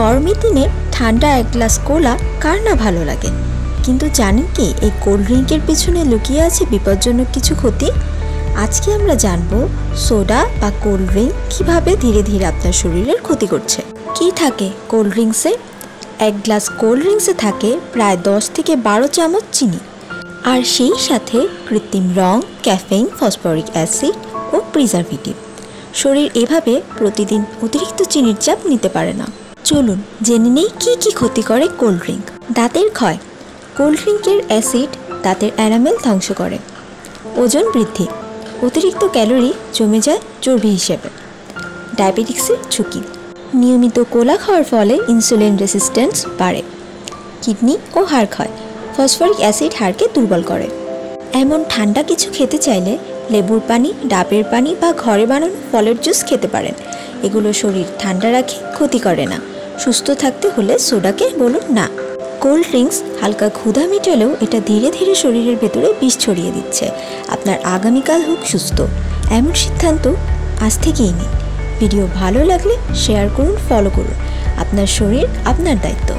গরমের দিনে ঠান্ডা এক গ্লাস কোলা কার না ভালো লাগে, কিন্তু জানেন কি এই কোল্ড ড্রিঙ্কের পেছনে লুকিয়ে আছে বিপজ্জনক কিছু ক্ষতি। আজকে আমরা জানবো সোডা বা কোল্ড ড্রিঙ্ক কীভাবে ধীরে ধীরে আপনার শরীরের ক্ষতি করছে। কি থাকে কোল্ড ড্রিঙ্কসে? এক গ্লাস কোল্ড ড্রিঙ্কসে থাকে প্রায় 10 থেকে 12 চামচ চিনি, আর সেই সাথে কৃত্রিম রং, ক্যাফেইন, ফসফরিক অ্যাসিড ও প্রিজারভেটিভ। শরীর এভাবে প্রতিদিন অতিরিক্ত চিনির চাপ নিতে পারে না। চলুন জেনে নেই কী কী ক্ষতি করে কোল্ড ড্রিঙ্ক। দাঁতের ক্ষয়। কোল্ড ড্রিঙ্কের অ্যাসিড দাঁতের এনামেল ধ্বংস করে। ওজন বৃদ্ধি। অতিরিক্ত ক্যালোরি জমে যায় চর্বি হিসেবে। ডায়াবেটিক্সের ঝুঁকি। নিয়মিত কোলা খাওয়ার ফলে ইনসুলিন রেসিস্ট্যান্স বাড়ে। কিডনি ও হাড় ক্ষয়। ফসফরিক অ্যাসিড হাড়কে দুর্বল করে। এমন ঠান্ডা কিছু খেতে চাইলে লেবুর পানি, ডাবের পানি বা ঘরে বানানো ফলের জুস খেতে পারেন। এগুলো শরীর ঠান্ডা রাখে, ক্ষতি করে না। সুস্থ থাকতে হলে সোডাকে বলুন না। কোল্ড ড্রিঙ্কস হালকা ক্ষুধা মেটালেও এটা ধীরে ধীরে শরীরের ভেতরে বিষ ছড়িয়ে দিচ্ছে। আপনার আগামীকাল হোক সুস্থ, এমন সিদ্ধান্ত আজ থেকেই নিন। ভিডিও ভালো লাগলে শেয়ার করুন, ফলো করুন। আপনার শরীর আপনার দায়িত্ব।